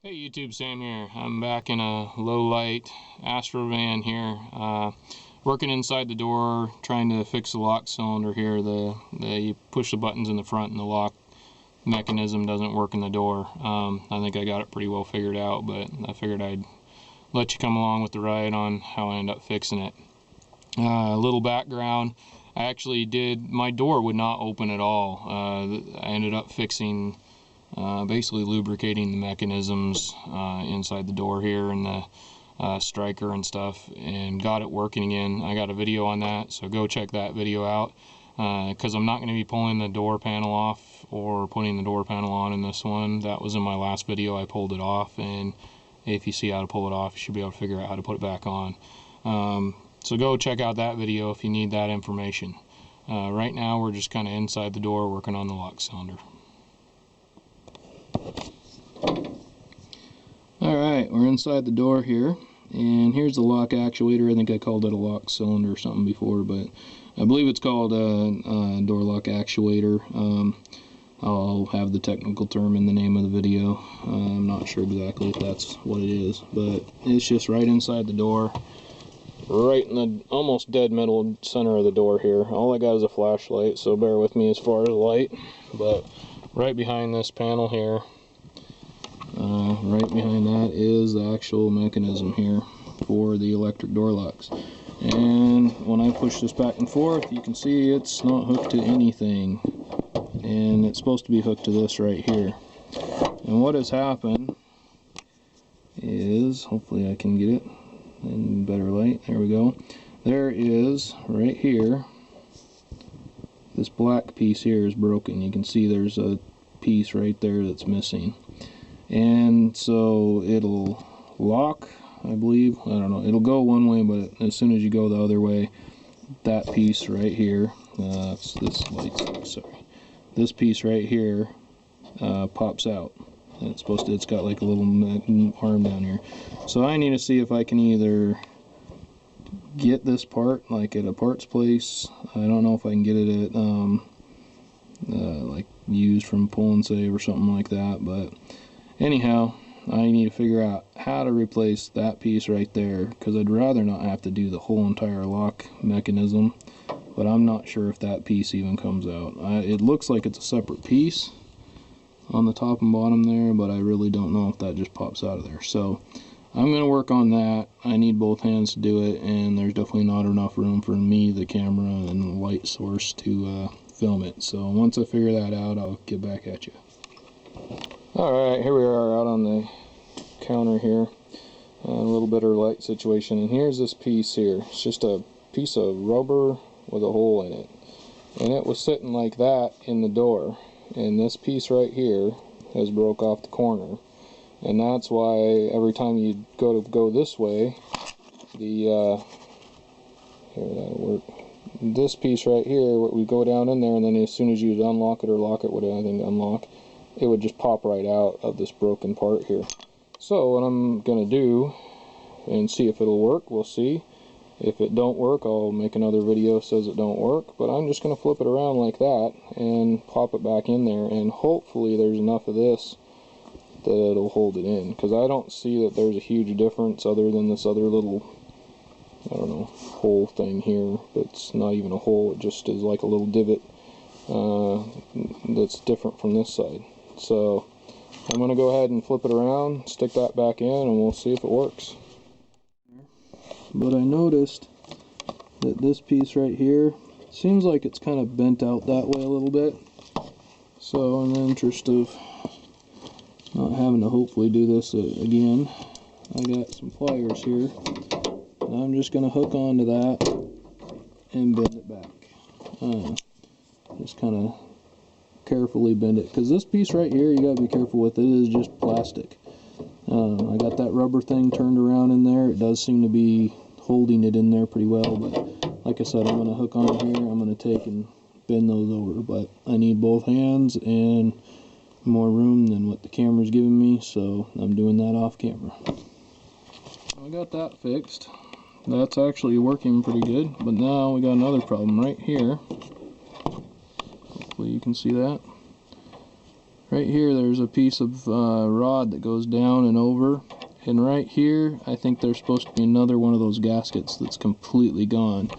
Hey YouTube, Sam here. I'm back in a low light Astro van here, working inside the door, trying to fix the lock cylinder here. You push the buttons in the front and the lock mechanism doesn't work in the door. I think I got it pretty well figured out, but I figured I'd let you come along with the ride on how I end up fixing it. A little background, my door would not open at all. I ended up fixing basically lubricating the mechanisms inside the door here and the striker and stuff, and got it working again. I got a video on that, so go check that video out, because I'm not going to be pulling the door panel off or putting the door panel on in this one. That was in my last video. I pulled it off, and if you see how to pull it off, you should be able to figure out how to put it back on. So go check out that video if you need that information. Right now we're just kind of inside the door working on the lock cylinder. Alright, we're inside the door here, and here's the lock actuator. I think I called it a lock cylinder or something before, but I believe it's called a door lock actuator. I'll have the technical term in the name of the video. I'm not sure exactly if that's what it is, but it's just right inside the door, right in the almost dead middle center of the door here. All I got is a flashlight, so bear with me as far as light, but right behind this panel here, right behind that is the actual mechanism here for the electric door locks. And when I push this back and forth, you can see it's not hooked to anything, and it's supposed to be hooked to this right here. And what has happened is, hopefully I can get it in better light, there we go, there is right here, this black piece here is broken. You can see there's a piece right there that's missing, and so it'll lock, I believe, I don't know, it'll go one way, but as soon as you go the other way, that piece right here, this light's, sorry, this piece right here pops out. It's got like a little arm down here, so I need to see if I can either get this part like at a parts place. I don't know if I can get it at like used from Pull and Save or something like that, but anyhow, I need to figure out how to replace that piece right there, because I'd rather not have to do the whole entire lock mechanism, but I'm not sure if that piece even comes out. It looks like it's a separate piece on the top and bottom there, but I really don't know if that just pops out of there. So I'm going to work on that. I need both hands to do it, and there's definitely not enough room for me, the camera, and the light source to film it. So once I figure that out, I'll get back at you. Alright, here we are out on the counter here. A little bit of light situation, and here's this piece here. It's just a piece of rubber with a hole in it, and it was sitting like that in the door, and this piece right here has broke off the corner, and that's why every time you go this way, here, that'll work, this piece right here, we go down in there, and then as soon as you unlock it or lock it, whatever, I think unlock, it would just pop right out of this broken part here. So what I'm gonna do and see if it'll work, we'll see. If it don't work, I'll make another video that says it don't work, but I'm just gonna flip it around like that and pop it back in there, and hopefully there's enough of this that it'll hold it in, because I don't see that there's a huge difference other than this other little, I don't know, hole thing here. It's not even a hole, it just is like a little divot that's different from this side. So I'm going to go ahead and flip it around, stick that back in, and we'll see if it works. But I noticed that this piece right here seems like it's kind of bent out that way a little bit. So in the interest of not having to hopefully do this again, I got some pliers here, and I'm just going to hook onto that and bend it back. Just kind of carefully bend it, because this piece right here, you got to be careful with. It is just plastic. I got that rubber thing turned around in there. It does seem to be holding it in there pretty well, but like I said, I'm going to hook on here, I'm going to take and bend those over, but I need both hands and more room than what the camera's giving me, so I'm doing that off camera. I got that fixed. That's actually working pretty good, but now we got another problem right here. Hopefully you can see that. Right here there's a piece of rod that goes down and over, and right here I think there's supposed to be another one of those gaskets that's completely gone.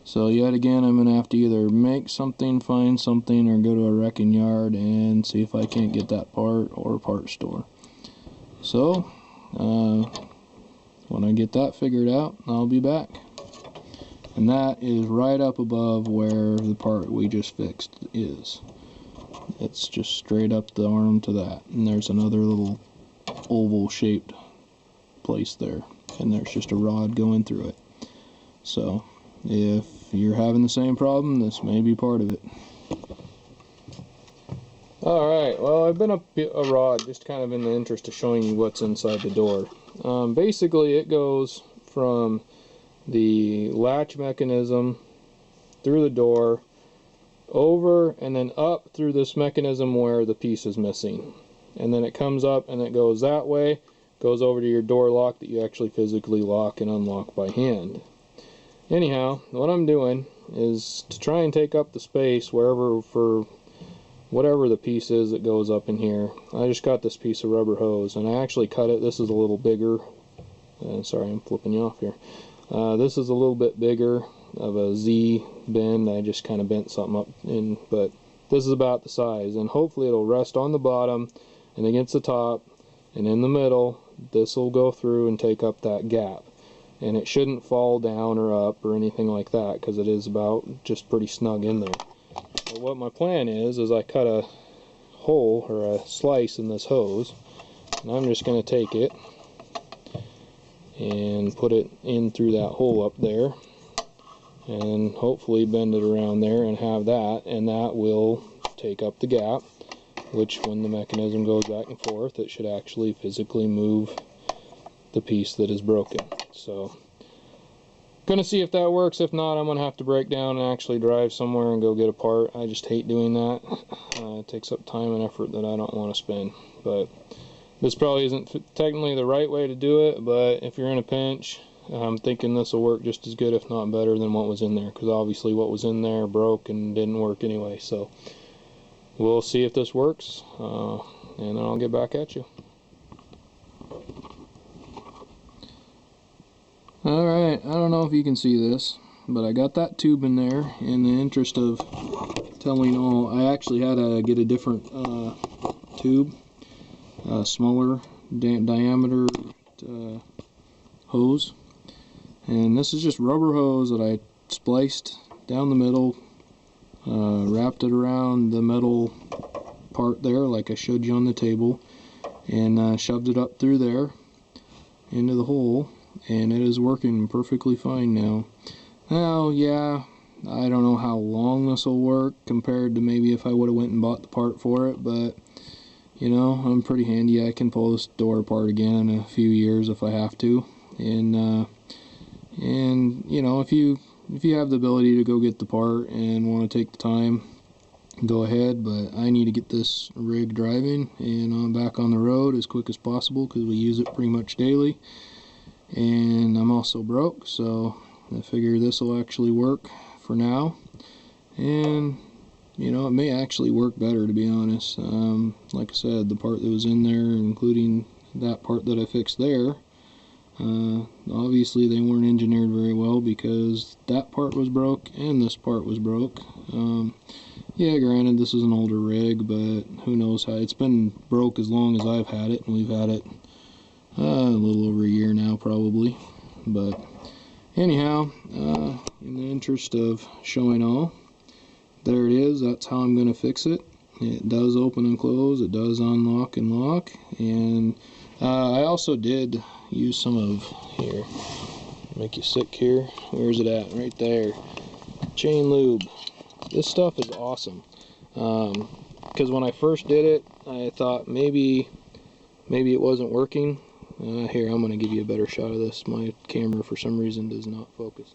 So yet again, I'm going to have to either make something, find something, or go to a wrecking yard and see if I can't get that part, or a part store. So when I get that figured out, I'll be back. And that is right up above where the part we just fixed is. It's just straight up the arm to that. And there's another little oval shaped place there. And there's just a rod going through it. So if you're having the same problem, this may be part of it. Alright, well, I've been up a rod just kind of in the interest of showing you what's inside the door. Basically, it goes from the latch mechanism through the door, over and then up through this mechanism where the piece is missing. And then it comes up and it goes that way, goes over to your door lock that you actually physically lock and unlock by hand. Anyhow, what I'm doing is to try and take up the space wherever, for whatever the piece is that goes up in here. I just got this piece of rubber hose, and I actually cut it. This is a little bigger. Sorry, I'm flipping you off here. This is a little bit bigger of a Z bend. I just kind of bent something up in, but this is about the size, and hopefully it'll rest on the bottom and against the top, and in the middle this will go through and take up that gap. And it shouldn't fall down or up or anything like that, because it is about just pretty snug in there. But what my plan is I cut a hole or a slice in this hose, and I'm just going to take it and put it in through that hole up there, and hopefully bend it around there and have that, and that will take up the gap, which when the mechanism goes back and forth, it should actually physically move the piece that is broken. So gonna see if that works. If not, I'm gonna have to break down and actually drive somewhere and go get a part. I just hate doing that. It takes up time and effort that I don't want to spend. But this probably isn't technically the right way to do it, but if you're in a pinch, I'm thinking this will work just as good, if not better, than what was in there, because obviously what was in there broke and didn't work anyway. So we'll see if this works, and then I'll get back at you. Alright, I don't know if you can see this, but I got that tube in there. In the interest of telling all, I actually had to get a different tube, a smaller diameter hose. And this is just rubber hose that I spliced down the middle, wrapped it around the metal part there like I showed you on the table, and shoved it up through there into the hole. And it is working perfectly fine now. Now, yeah, I don't know how long this will work compared to maybe if I would have went and bought the part for it, but you know, I'm pretty handy. I can pull this door apart again in a few years if I have to. And you know, if you have the ability to go get the part and want to take the time, go ahead. But I need to get this rig driving and I'm back on the road as quick as possible because we use it pretty much daily. And I'm also broke, so I figure this will actually work for now. And you know, it may actually work better, to be honest. Like I said, the part that was in there, including that part that I fixed there, obviously they weren't engineered very well, because that part was broke and this part was broke. Yeah, granted, this is an older rig, but who knows how. It's been broke as long as I've had it, and we've had it a little over a year now, probably. But anyhow, in the interest of showing all, there it is. That's how I'm going to fix it. It does open and close. It does unlock and lock. And I also did use some of, here, make you sick here. Where's it at? Right there. Chain lube. This stuff is awesome. Because when I first did it, I thought maybe it wasn't working. Here, I'm going to give you a better shot of this. My camera, for some reason, does not focus.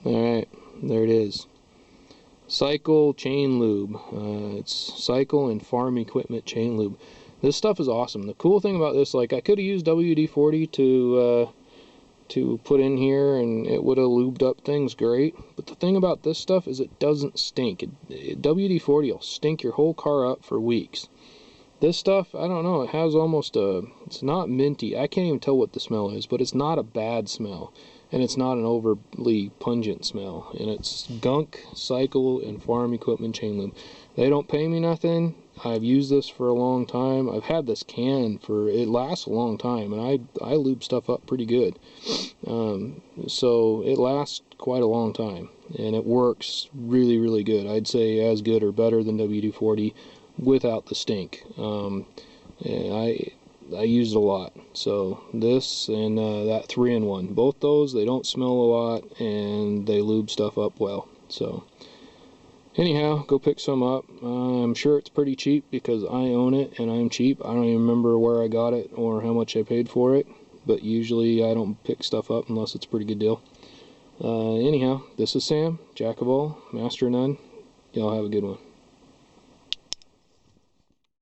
Alright, there it is. Cycle chain lube. It's Cycle and Farm Equipment chain lube. This stuff is awesome. The cool thing about this, like, I could have used WD-40 to put in here and it would have lubed up things great. But the thing about this stuff is it doesn't stink. WD-40 will stink your whole car up for weeks. This stuff, I don't know, it has almost a, it's not minty. I can't even tell what the smell is, but it's not a bad smell. And it's not an overly pungent smell. And it's Gunk, Cycle, and Farm Equipment Chain Lube. They don't pay me nothing. I've used this for a long time. I've had this can for, it lasts a long time, and I lube stuff up pretty good. So it lasts quite a long time, and it works really, really good. I'd say as good or better than WD-40 without the stink. And I use it a lot. So this and that 3-in-1, both those, they don't smell a lot and they lube stuff up well. So anyhow, go pick some up. I'm sure it's pretty cheap because I own it and I'm cheap. I don't even remember where I got it or how much I paid for it, but usually I don't pick stuff up unless it's a pretty good deal. Anyhow, this is Sam, Jack of all, Master of none. Y'all have a good one.